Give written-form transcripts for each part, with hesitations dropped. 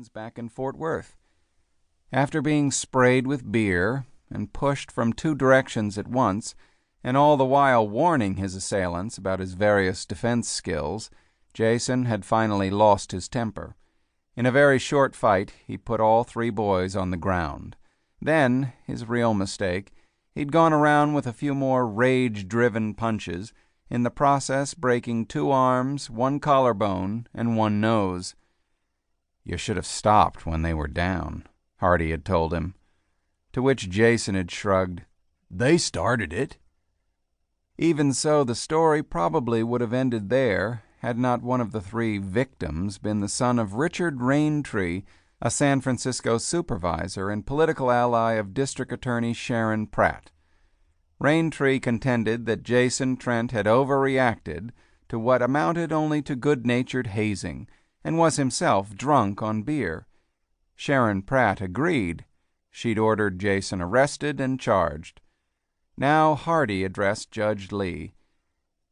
friends back in Fort Worth. After being sprayed with beer and pushed from two directions at once, and all the while warning his assailants about his various defense skills, Jason had finally lost his temper. In a very short fight, he put all three boys on the ground. Then, his real mistake, he'd gone around with a few more rage-driven punches, in the process breaking 2 arms, 1 collarbone, and 1 nose. "You should have stopped when they were down," Hardy had told him. To which Jason had shrugged, "They started it." Even so, the story probably would have ended there had not one of the 3 victims been the son of Richard Raintree, a San Francisco supervisor and political ally of District Attorney Sharon Pratt. Raintree contended that Jason Trent had overreacted to what amounted only to good-natured hazing, and was himself drunk on beer. Sharon Pratt agreed. She'd ordered Jason arrested and charged. Now Hardy addressed Judge Lee.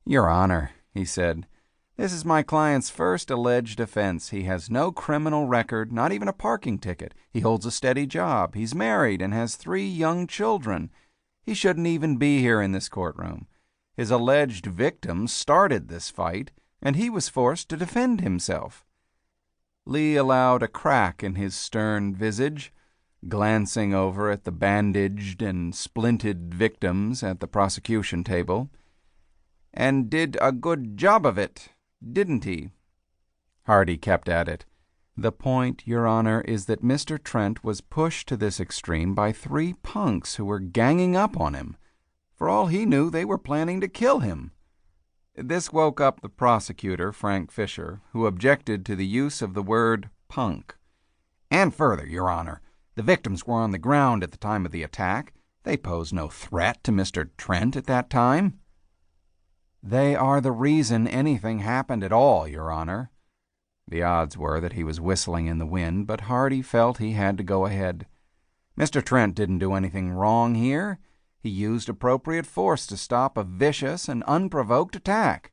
"Your Honor," he said, "this is my client's first alleged offense. He has no criminal record, not even a parking ticket. He holds a steady job. He's married and has 3 young children. He shouldn't even be here in this courtroom. His alleged victim started this fight, and he was forced to defend himself." Lee allowed a crack in his stern visage, glancing over at the bandaged and splinted victims at the prosecution table. "And did a good job of it, didn't he?" Hardy kept at it. "The point, Your Honor, is that Mr. Trent was pushed to this extreme by 3 punks who were ganging up on him. For all he knew, they were planning to kill him." This woke up the prosecutor, Frank Fisher, who objected to the use of the word punk. "And further, Your Honor, the victims were on the ground at the time of the attack. They posed no threat to Mr. Trent at that time." "They are the reason anything happened at all, Your Honor." The odds were that he was whistling in the wind, but Hardy felt he had to go ahead. "Mr. Trent didn't do anything wrong here. He used appropriate force to stop a vicious and unprovoked attack."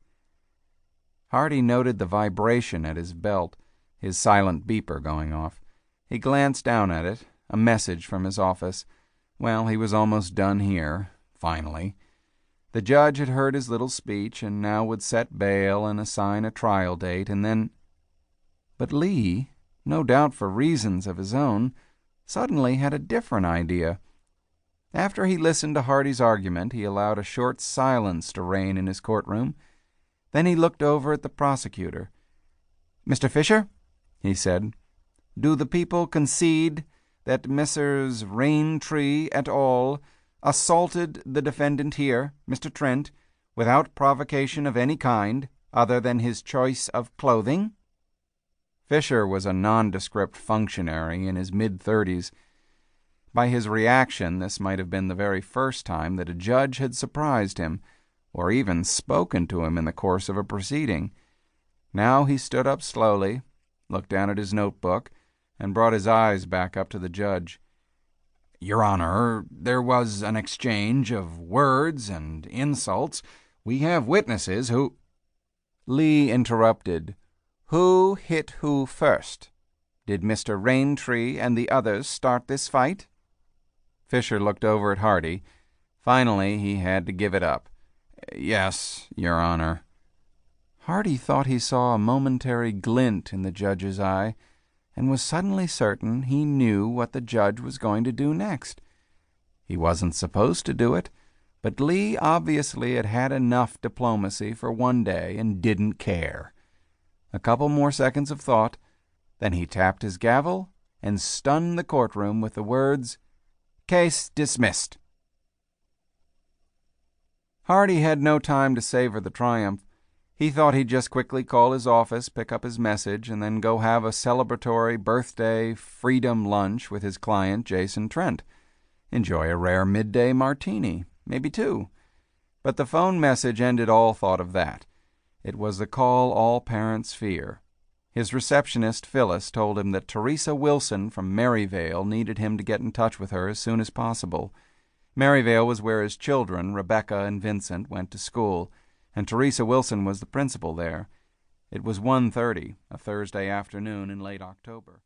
Hardy noted the vibration at his belt, his silent beeper going off. He glanced down at it, a message from his office. Well, he was almost done here, finally. The judge had heard his little speech and now would set bail and assign a trial date, and then... But Lee, no doubt for reasons of his own, suddenly had a different idea. After he listened to Hardy's argument, he allowed a short silence to reign in his courtroom. Then he looked over at the prosecutor. "Mr. Fisher," he said, "do the people concede that Messrs. Raintree et al. Assaulted the defendant here, Mr. Trent, without provocation of any kind, other than his choice of clothing?" Fisher was a nondescript functionary in his mid-30s. By his reaction, this might have been the very first time that a judge had surprised him, or even spoken to him in the course of a proceeding. Now he stood up slowly, looked down at his notebook, and brought his eyes back up to the judge. "Your Honor, there was an exchange of words and insults. We have witnesses who—" Lee interrupted. "Who hit who first? Did Mr. Raintree and the others start this fight?" Fisher looked over at Hardy. Finally, he had to give it up. "Yes, Your Honor." Hardy thought he saw a momentary glint in the judge's eye, and was suddenly certain he knew what the judge was going to do next. He wasn't supposed to do it, but Lee obviously had had enough diplomacy for one day and didn't care. A couple more seconds of thought, then he tapped his gavel and stunned the courtroom with the words, "Case dismissed." Hardy had no time to savor the triumph. He thought he'd just quickly call his office, pick up his message, and then go have a celebratory birthday freedom lunch with his client, Jason Trent. Enjoy a rare midday martini, maybe 2. But the phone message ended all thought of that. It was the call all parents fear. His receptionist, Phyllis, told him that Teresa Wilson from Maryvale needed him to get in touch with her as soon as possible. Maryvale was where his children, Rebecca and Vincent, went to school, and Teresa Wilson was the principal there. It was 1:30, a Thursday afternoon in late October.